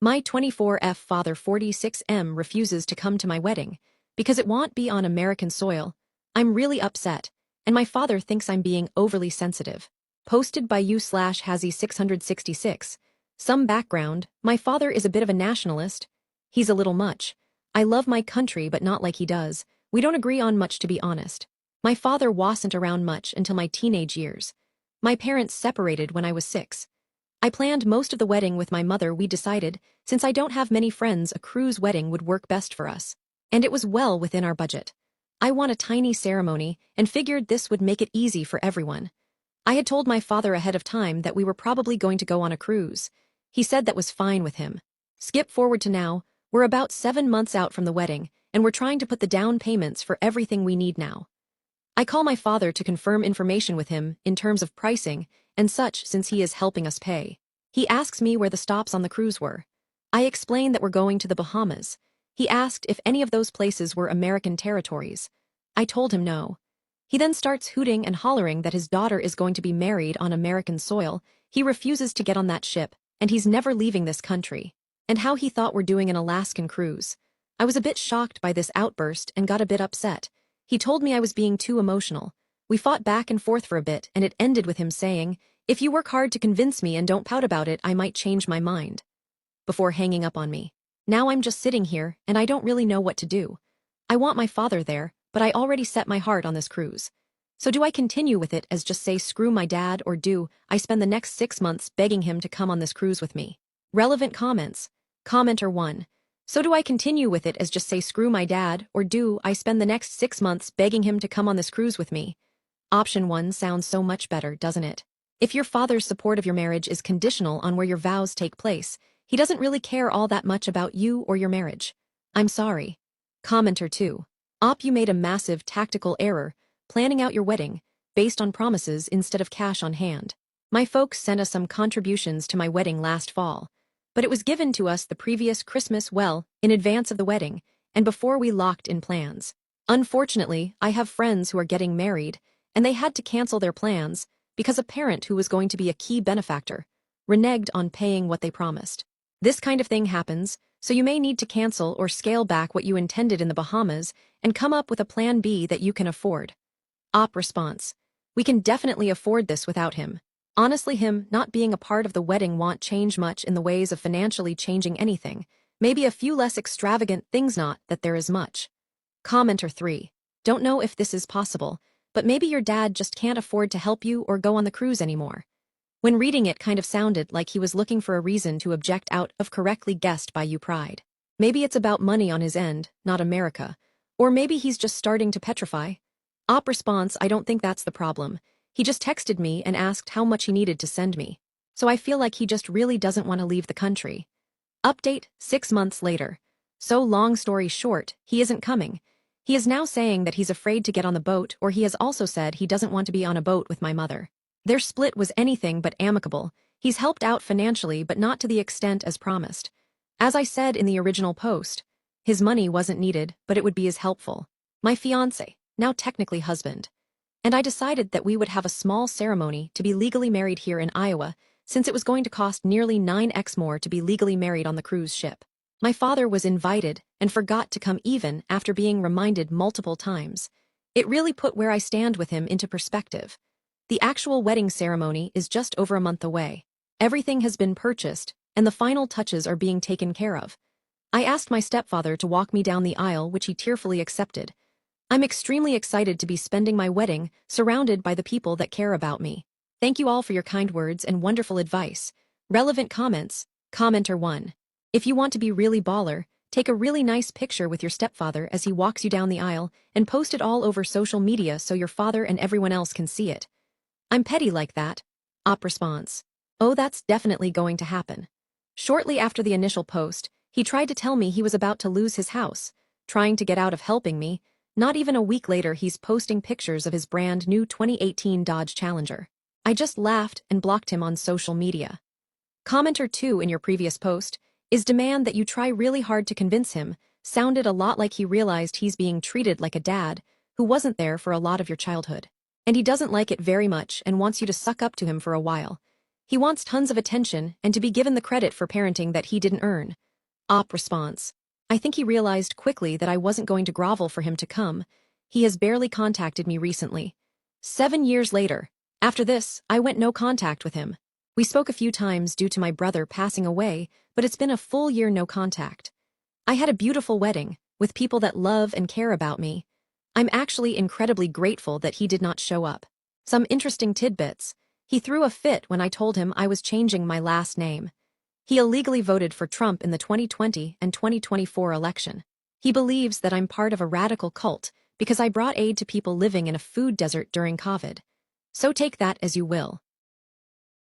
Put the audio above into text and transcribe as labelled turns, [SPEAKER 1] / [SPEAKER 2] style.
[SPEAKER 1] My 24F father 46M refuses to come to my wedding because it won't be on American soil. I'm really upset, and my father thinks I'm being overly sensitive. Posted by u/Hazy666. Some background: my father is a bit of a nationalist. He's a little much. I love my country but not like he does. We don't agree on much, to be honest. My father wasn't around much until my teenage years. My parents separated when I was 6. I planned most of the wedding with my mother. We decided, since I don't have many friends, a cruise wedding would work best for us. And it was well within our budget. I want a tiny ceremony and figured this would make it easy for everyone. I had told my father ahead of time that we were probably going to go on a cruise. He said that was fine with him. Skip forward to now, we're about 7 months out from the wedding, and we're trying to put the down payments for everything we need now. I call my father to confirm information with him in terms of pricing and such, since he is helping us pay. He asks me where the stops on the cruise were. I explain that we're going to the Bahamas. He asked if any of those places were American territories. I told him no. He then starts hooting and hollering that his daughter is going to be married on American soil. He refuses to get on that ship, and he's never leaving this country. And how he thought we're doing an Alaskan cruise. I was a bit shocked by this outburst and got a bit upset. He told me I was being too emotional. We fought back and forth for a bit, and it ended with him saying, "If you work hard to convince me and don't pout about it, I might change my mind," before hanging up on me. Now I'm just sitting here, and I don't really know what to do. I want my father there, but I already set my heart on this cruise. So do I continue with it as just say screw my dad, or do I spend the next 6 months begging him to come on this cruise with me? Relevant comments. Commenter 1. So do I continue with it as just say screw my dad, or do I spend the next 6 months begging him to come on this cruise with me? Option 1 sounds so much better, doesn't it? If your father's support of your marriage is conditional on where your vows take place, he doesn't really care all that much about you or your marriage. I'm sorry. Commenter 2. You made a massive tactical error, planning out your wedding, based on promises instead of cash on hand. My folks sent us some contributions to my wedding last fall, but it was given to us the previous Christmas, well, in advance of the wedding, and before we locked in plans. Unfortunately, I have friends who are getting married, and they had to cancel their plans because a parent who was going to be a key benefactor reneged on paying what they promised. This kind of thing happens, so you may need to cancel or scale back what you intended in the Bahamas and come up with a plan B that you can afford. Response. We can definitely afford this without him. Honestly, him not being a part of the wedding won't change much in the ways of financially changing anything. Maybe a few less extravagant things, not that there is much. Commenter 3. Don't know if this is possible, but maybe your dad just can't afford to help you or go on the cruise anymore. When reading it kind of sounded like he was looking for a reason to object out of correctly guessed by you pride. Maybe it's about money on his end, not America. Or maybe he's just starting to petrify. Response. I don't think that's the problem. He just texted me and asked how much he needed to send me. So I feel like he just really doesn't want to leave the country. Update, 6 months later. So long story short, he isn't coming. He is now saying that he's afraid to get on the boat, or he has also said he doesn't want to be on a boat with my mother. Their split was anything but amicable. He's helped out financially, but not to the extent as promised. As I said in the original post, his money wasn't needed, but it would be as helpful. My fiancé, now technically husband. And I decided that we would have a small ceremony to be legally married here in Iowa, since it was going to cost nearly 9x more to be legally married on the cruise ship. My father was invited and forgot to come even after being reminded multiple times. It really put where I stand with him into perspective. The actual wedding ceremony is just over a month away. Everything has been purchased, and the final touches are being taken care of. I asked my stepfather to walk me down the aisle, which he tearfully accepted. I'm extremely excited to be spending my wedding surrounded by the people that care about me. Thank you all for your kind words and wonderful advice. Relevant comments. Commenter 1. If you want to be really baller, take a really nice picture with your stepfather as he walks you down the aisle and post it all over social media so your father and everyone else can see it. I'm petty like that. Response. Oh, that's definitely going to happen. Shortly after the initial post, he tried to tell me he was about to lose his house, trying to get out of helping me. Not even a week later, he's posting pictures of his brand new 2018 Dodge Challenger. I just laughed and blocked him on social media. Commenter 2 in your previous post is demand that you try really hard to convince him. Sounded a lot like he realized he's being treated like a dad who wasn't there for a lot of your childhood. And he doesn't like it very much and wants you to suck up to him for a while. He wants tons of attention and to be given the credit for parenting that he didn't earn. Op response. I think he realized quickly that I wasn't going to grovel for him to come. He has barely contacted me recently. 7 years later. After this, I went no contact with him. We spoke a few times due to my brother passing away, but it's been a full year no contact. I had a beautiful wedding, with people that love and care about me. I'm actually incredibly grateful that he did not show up. Some interesting tidbits. He threw a fit when I told him I was changing my last name. He illegally voted for Trump in the 2020 and 2024 election. He believes that I'm part of a radical cult because I brought aid to people living in a food desert during COVID. So take that as you will.